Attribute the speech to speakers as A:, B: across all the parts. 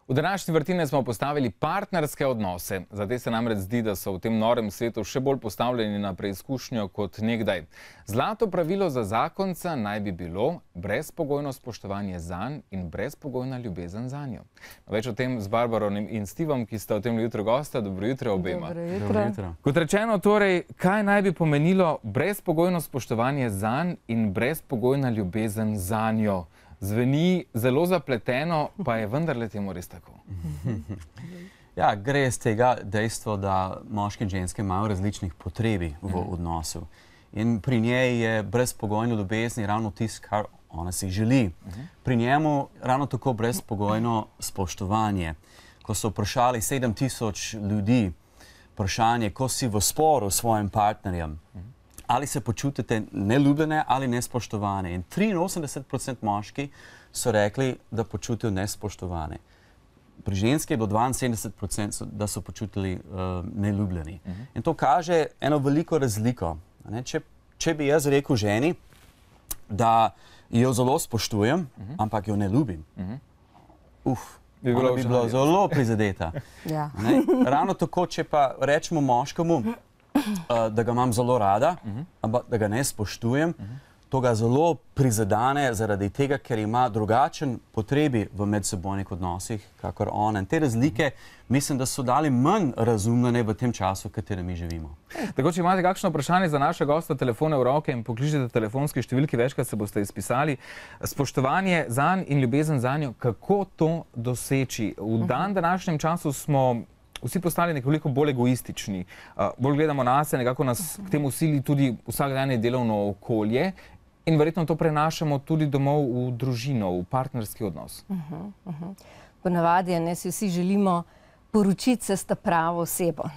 A: V današnji vrtini smo postavili partnerske odnose. Zdaj se namreč zdi, da so v tem norem svetu še bolj postavljeni na preizkušnjo kot nekdaj. Zlato pravilo za zakonca naj bi bilo brezpogojno spoštovanje zanj in brezpogojna ljubezen zanjo. Več o tem z Barbaro in Stevom, ki sta v tem jutru gosta. Dobro jutro obema.
B: Dobro jutro.
A: Kot rečeno, torej, kaj naj bi pomenilo brezpogojno spoštovanje zanj in brezpogojna ljubezen zanjo? Zveni zelo zapleteno, pa je vendarle temu res tako.
B: Ja, gre iz tega dejstva, da moški in ženske imajo različnih potrebi v odnosu. In pri njej je brezpogojno ljubezni ravno tisto, kar ona si želi. Pri njemu ravno tako brezpogojno spoštovanje. Ko so vprašali 7000 ljudi vprašanje, ko si v sporu s svojim partnerjem, ali se počutite neljubljene ali nespoštovane. In 83% moški so rekli, da počutijo nespoštovane. Pri ženski je bilo 72%, da so počutili neljubljeni. In to kaže eno veliko razliko. Če bi jaz rekel ženi, da jo zelo spoštujem, ampak jo ne ljubim, ona bi bila zelo prizadeta. Ravno tako, če pa rečemo moškemu, da ga imam zelo rada, ampak da ga ne spoštujem, to ga zelo prizadane zaradi tega, ker ima drugačen potrebi v medsebojnih odnosih, kakor ona. In te razlike mislim, da so dali manj razumljene v tem času, v katerem mi živimo.
A: Tako, če imate kakšno vprašanje za našega gosta, telefone v roke in pokličite telefonski številki, večkrat se boste izpisali. Spoštovanje zanj in ljubezen zanjo, kako to doseči? V današnjem času smo vsi postali nekoliko bolj egoistični, bolj gledamo nase, nekako nas k temu sili tudi vsakdanje delovno okolje in verjetno to prenašamo tudi domov v družino, v partnerski odnos.
C: Ponavadi si vsi želimo poročiti se s ta pravo osebo,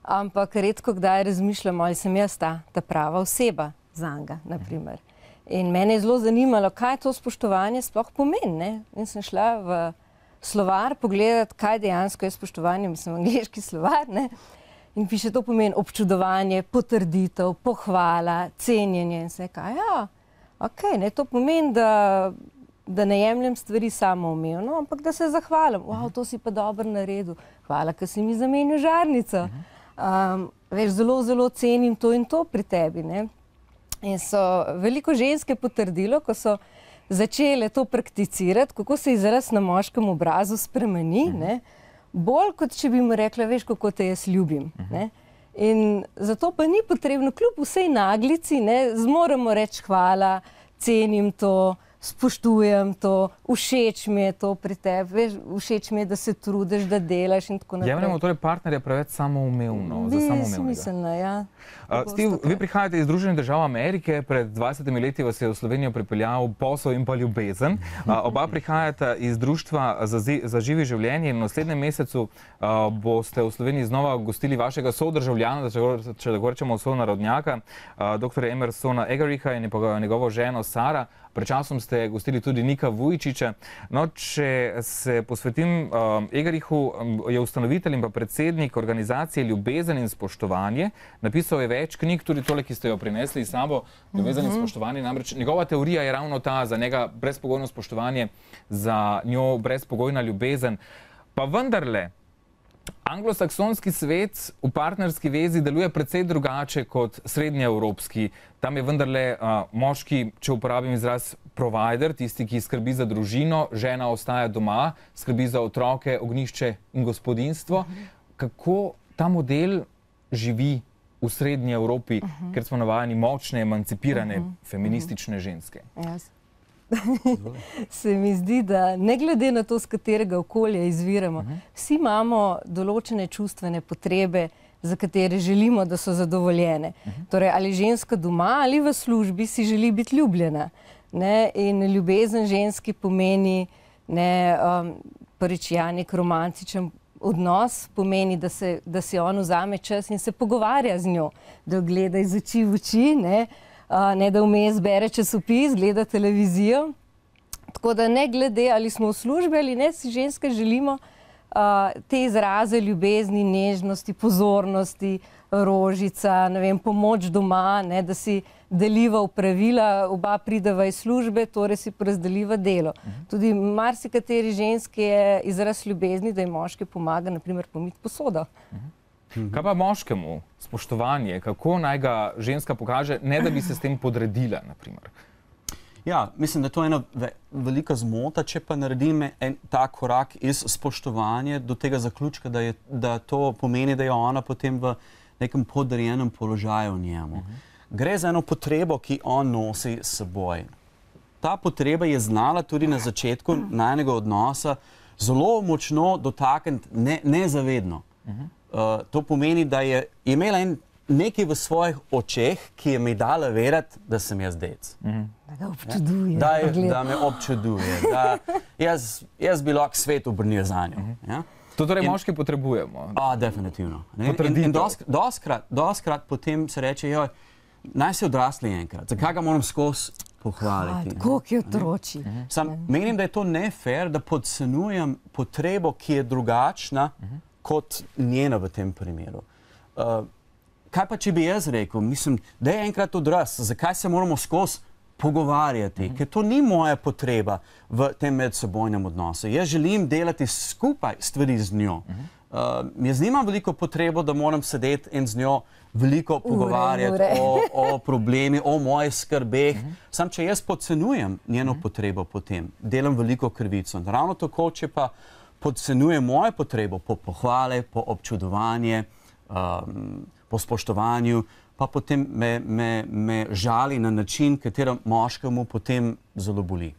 C: ampak redko kdaj razmišljamo, ali sem jaz ta prava oseba zanj, na primer. In mene je zelo zanimalo, kaj to spoštovanje sploh pomeni, in sem šla v slovar pogledati, kaj dejansko je spoštovanje, mislim, angleški slovar, in piše, to pomeni občudovanje, potrditev, pohvala, cenjenje in vse kaj. Ja, okej, to pomeni, da ne jemljem stvari samoumevno, ampak da se zahvalim. Wow, to si pa dobro naredil. Hvala, ker si mi zamenil žarnico. Veš, zelo, zelo cenim to in to pri tebi, In so veliko ženske potrdilo, ko so začele to prakticirati, kako se izraz na moškem obrazu spremeni, bolj kot če bi mu rekla, veš, kako te jaz ljubim. In zato pa ni potrebno, kljub vsej naglici, zmoremo reči hvala, cenim to, spoštujem to, všeč mi je to pri tebi, veš, všeč mi je, da se trudiš, da delaš in tako naprej.
A: Jemljamo torej partnerja preveč samoumevno, za samoumevnega.
C: Smiselno, ja.
A: Steve, vi prihajate iz Združenih držav Amerike, pred 20 leti vas je v Slovenijo pripeljal posel in pa ljubezen. Oba prihajata iz Društva za živi življenje in v naslednjem mesecu boste v Sloveniji znova gostili vašega sodržavljana, če tako rečemo sonarodnjaka, dr. Emersona Egaricha in njegovo ženo Sara. Pred časom ste gostili tudi Nika Vujčiča. No, če se posvetim Egarichu, je ustanovitelj in pa predsednik organizacije Ljubezen in spoštovanje. Napisal je več knjig, tudi tole, ki ste jo prinesli s sabo, Ljubezen in spoštovanje. Namreč njegova teorija je ravno ta, za njega brezpogojno spoštovanje, za njo brezpogojna ljubezen. Pa vendarle, anglosaksonski svet v partnerski vezi deluje precej drugače kot srednjeevropski. Tam je vendarle moški, če uporabim izraz, provider, tisti, ki skrbi za družino, žena ostaja doma, skrbi za otroke, ognjišče in gospodinjstvo. Kako ta model živi v srednji Evropi, ker smo navajeni močne, emancipirane, feministične ženske?
C: Se mi zdi, da ne glede na to, z katerega okolja izviramo, vsi imamo določene čustvene potrebe, za katere želimo, da so zadovoljene. Torej, ali ženska doma ali v službi si želi biti ljubljena. In ljubezen ženski pomeni prvič nek romantičen odnos, pomeni, da si on vzame čas in se pogovarja z njo, da gleda iz oči v oči, ne da vmes bere časopis, gleda televizijo. Tako da ne glede, ali smo v službi ali ne, si ženske želimo te izraze ljubezni, nežnosti, pozornosti, rožica, pomoč doma, deliva opravila, oba prideva iz službe, torej si porazdeliva delo. Tudi marsikateri ženski je izraz ljubezni, da ji moški pomaga, naprimer, pomiti posodo.
A: Kaj pa moškemu spoštovanje? Kako naj ga ženska pokaže, ne da bi se s tem podredila, naprimer?
B: Ja, mislim, da to je ena velika zmota, če pa naredim ta korak iz spoštovanja do tega zaključka, da to pomeni, da je ona potem v nekem podrejenem položaju njemu. Gre za eno potrebo, ki on nosi s seboj. Ta potreba je znala tudi na začetku najnega odnosa zelo močno dotakniti nezavedno. To pomeni, da je imela nekaj v svojih očeh, ki je mi dala verjeti, da sem jaz dec.
C: Da ga občuduje.
B: Da me občuduje. Da jaz bi lahko svet obrnil za njo. Ja?
A: To torej moški potrebujemo.
B: Definitivno. In doskrat potem se reče, joj, naj se odrasli enkrat. Zakaj ga moram skozi pohvaliti?
C: Koliko je otroči.
B: Menim, da je to nefair, da podcenujem potrebo, ki je drugačna kot njena v tem primeru. Kaj pa, če bi jaz rekel, mislim, da je enkrat odraz, zakaj se moramo skozi pogovarjati, ker to ni moja potreba v tem medsebojnem odnosu. Jaz želim delati skupaj stvari z njo. Jaz nimam veliko potrebo, da moram sedeti in z njo veliko pogovarjati o problemi, o mojih skrbeh. Sam, če jaz podcenujem njeno potrebo potem, delam veliko krivico. Ravno tako, če pa podcenujem mojo potrebo po pohvale, po občudovanje, po spoštovanju, pa potem me žali na način, katero moškemu potem zelo boli.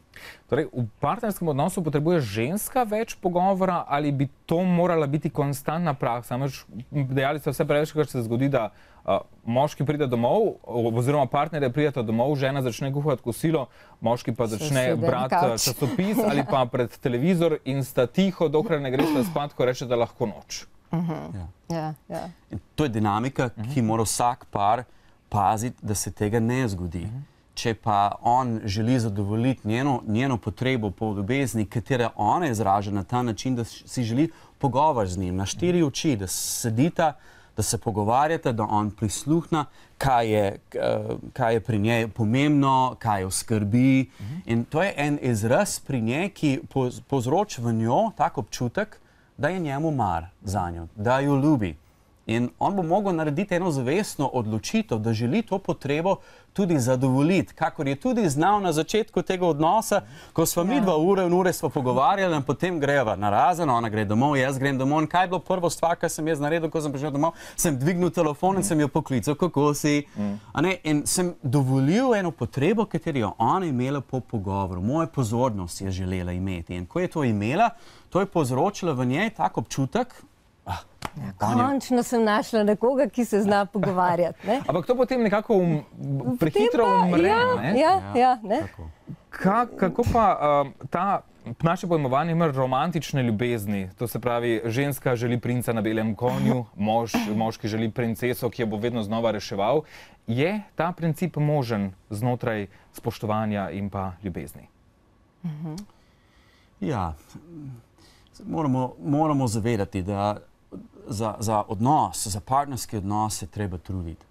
A: Torej, v partnerskem odnosu potrebuje ženska več pogovora ali bi to morala biti konstantna praksa? Dejali ste vse prevečkrat, se zgodi, da moški pride domov, oziroma partnerje prideta domov, žena začne kuhati kosilo, moški pa začne brati časopis ali pa pred televizor in sta tiho, dokler ne gresta spat, ko reče, da lahko noč.
B: To je dinamika, ki mora vsak par paziti, da se tega ne zgodi. Če pa on želi zadovoljiti njeno potrebo po ljubezni, katera ona izraža na ta način, da si želi pogovor z njim, na 4 oči, da sedita, da se pogovarjata, da on prisluhna, kaj je pri njej pomembno, kaj jo skrbi. In to je en izraz pri njej, ki povzroča v njo tak občutek, da je njemu mar za njo, da jo ljubi. In on bo mogel narediti eno zavestno odločitev, da želi to potrebo tudi zadovoljiti, kakor je tudi znal na začetku tega odnosa, ko smo mi 2 ure in ure pogovarjali in potem greva narazen, ona gre domov, jaz grem domov. In kaj je bilo prvo stvar, kar sem jaz naredil, ko sem prišel domov? Sem dvignil telefon in sem jo poklical, kako si. In sem dovolil eno potrebo, katero je ona imela po pogovoru. Moja pozornost je želela imeti. In ko je to imela, to je povzročilo v njej tak občutek,
C: končno sem našla nekoga, ki se zna pogovarjati.
A: Ampak to potem nekako prehitro umre. Kako pa ta naše pojmovanje ima romantične ljubezni? To se pravi, ženska želi princa na belem konju, moški želi princeso, ki jo bo vedno znova reševal. Je ta princip možen znotraj spoštovanja in pa ljubezni?
B: Ja, moramo zavedati, da za odnos, za partnerski odnos se treba truditi.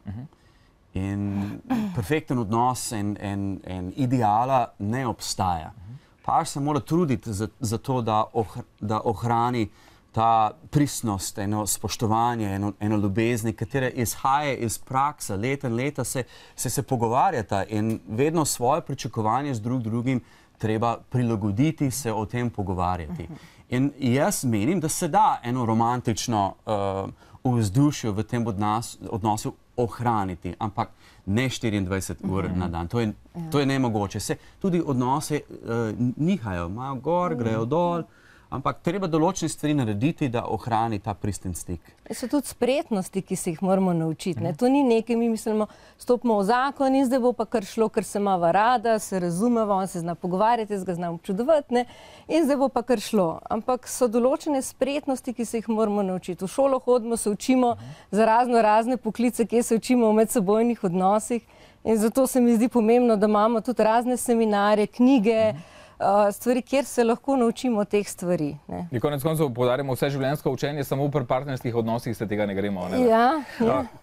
B: In perfekten odnos in ideala ne obstaja. Par se mora truditi za to, da ohrani ta pristnost, eno spoštovanje, eno ljubezni, katera izhaja iz prakse. Leta in leta se pogovarjata in vedno svoje pričakovanje z drugim treba prilagoditi, se o tem pogovarjati. In jaz menim, da se da eno romantično vzdušje v tem odnosu ohraniti, ampak ne 24 ur na dan. To je nemogoče. Tudi odnose nihajo, imajo gor, grejo dol, ampak treba določene stvari narediti, da ohrani ta pristen stik.
C: So tudi spretnosti, ki se jih moramo naučiti. To ni nekaj, mi mislimo, stopimo v zakon in zdaj bo pa kar šlo, ker se imava rada, se razumeva, on se zna pogovarjati, jaz ga znam občudovati, in zdaj bo pa kar šlo. Ampak so določene spretnosti, ki se jih moramo naučiti. V šolo hodimo, se učimo za razne poklice, kje se učimo v medsebojnih odnosih. In zato se mi zdi pomembno, da imamo tudi razne seminarje, knjige, stvari, kjer se lahko naučimo teh stvari.
A: Konec koncev poudarjamo, vse življenjsko učenje, samo v partnerskih odnosih se tega ne gremo. Ne?
C: Ja.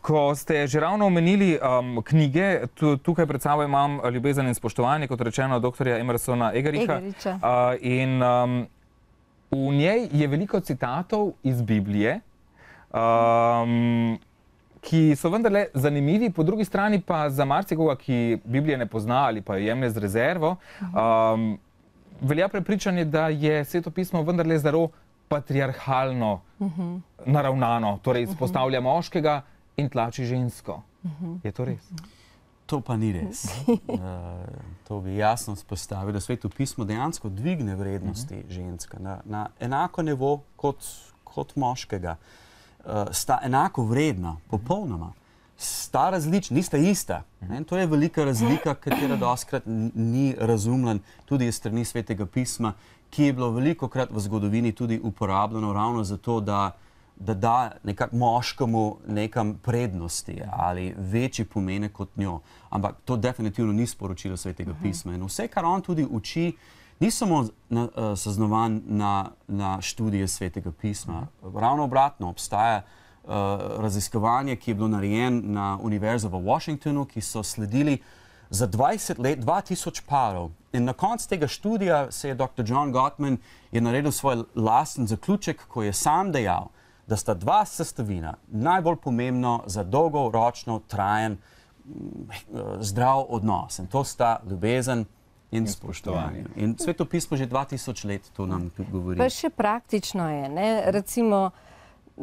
A: Ko ste že ravno omenili knjige, tukaj pred sabo imam Ljubezen in spoštovanje, kot rečeno, doktorja Emersona Eggericha. In v njej je veliko citatov iz Biblije, ki so vendarle zanimivi, po drugi strani pa za marsikoga, ki Biblije ne pozna ali pa jo jemlje z rezervo, velja prepričanje, da je Sveto pismo vendarle zelo patriarhalno naravnano, torej izpostavlja moškega in tlači žensko. Je to res?
B: To pa ni res. To bi jasno spostavil, da Sveto pismo dejansko dvigne vrednosti ženska na enako nivo kot moškega. Sta enako vredna, popolnoma. Sta različna, nista ista. To je velika razlika, katera dostikrat ni razumljen tudi iz strani Svetega pisma, ki je bilo velikokrat v zgodovini tudi uporabljeno ravno zato, da da nekako moškemu nekam prednosti ali večji pomene kot njo. Ampak to definitivno ni sporočilo Svetega pisma. In vse, kar on tudi uči, ni samo saznovan na študije Svetega pisma. Ravno obratno, obstaja raziskovanje, ki je bilo narejeno na Univerzi v Washingtonu, ki so sledili za 20 let 2000 parov. In na koncu tega študija se je dr. John Gottman naredil svoj lasten zaključek, ko je sam dejal, da sta dva sestavina najbolj pomembno za dolgoročno trajen zdrav odnos. In to sta ljubezen in spoštovanje. In Sveto pismo že 2000 let to nam govori.
C: Pa še praktično je, ne? Recimo,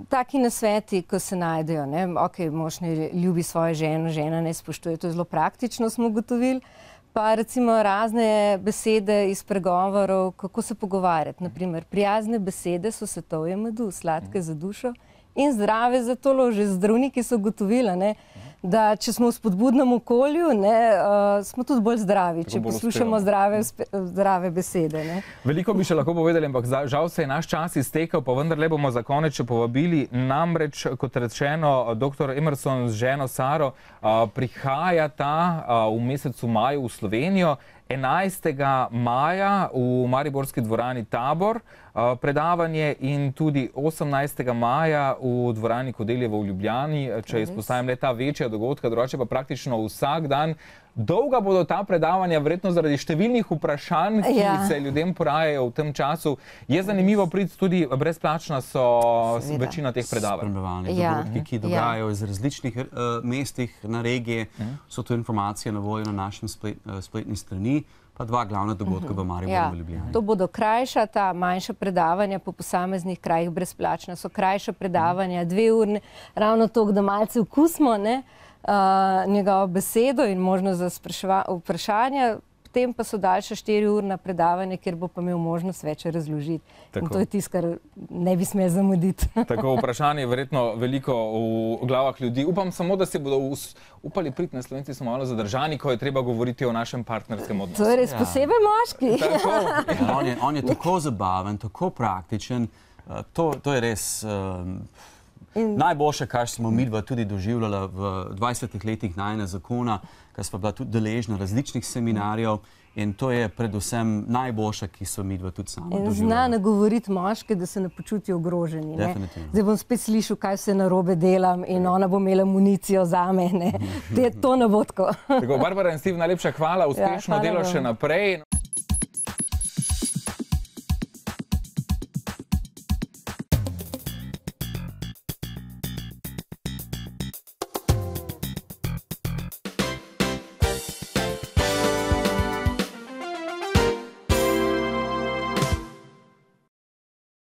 C: taki nasveti, ko se najdejo, ne? Ok, mož ne ljubi svojo ženo, žena ne spoštuje, to je zelo praktično, smo ugotovili. Pa recimo razne besede iz pregovorov, kako se pogovarjati. Naprimer, prijazne besede so svetovje medu, sladke za dušo in zdrave za telo. Že zdravniki so ugotovili, ne, da če smo v spodbudnem okolju, ne, smo tudi bolj zdravi, če poslušamo zdrave besede. Ne.
A: Veliko bi še lahko povedali, ampak žal se je naš čas iztekel, pa vendarle bomo za konec še povabili. Namreč, kot rečeno, dr. Emerson z ženo Saro prihajata v mesecu maju v Slovenijo. 11. maja v mariborski dvorani Tabor predavanje in tudi 18. maja v dvorani Kodeljevo v Ljubljani, če izpostavim le ta večja dogodka, drugače pa praktično vsak dan. Dolga bodo ta predavanja, verjetno zaradi številnih vprašanj, ki se ljudem porajajo v tem času. Je zanimivo priti tudi, brezplačna so večina teh predavanj.
B: Spremljevalni dogodki, ki dogajajo iz različnih mestih na regije, so to informacije na voljo na našem spletni strani, pa dva glavna dogodka v Mariboru in Ljubljani.
C: To bodo krajša, ta manjša predavanja po posameznih krajih brezplačna. So krajša predavanja, 2 urne, ravno toliko, da malce okusimo, ne, njegovo besedo in možnost za vprašanja. Potem pa so daljša 4-urna predavanja, kjer bo pa imel možnost več razložiti. In to je tisto, kar ne bi smel zamuditi.
A: Tako, vprašanje je verjetno veliko v glavah ljudi. Upam samo, da se bodo upali priti, na Slovenci smo malo zadržani, ko je treba govoriti o našem partnerskem odnosu.
C: To je res posebej moški.
B: On je tako zabaven, tako praktičen. To je res najboljše, kar smo midva tudi doživljala v 20 letih najina zakona, ker smo bila tudi deležna različnih seminarjev in to je predvsem najboljše, ki so midva tudi sama doživljala.
C: In zna nagovoriti moške, da se ne počutijo ogroženi.
B: Definitivno.
C: Zdaj bom spet slišal, kaj se narobe delam in ona bo imela municijo zame. To ne bo tako.
A: Tako, Barbara in Steve, najlepša hvala, uspešno delo še naprej.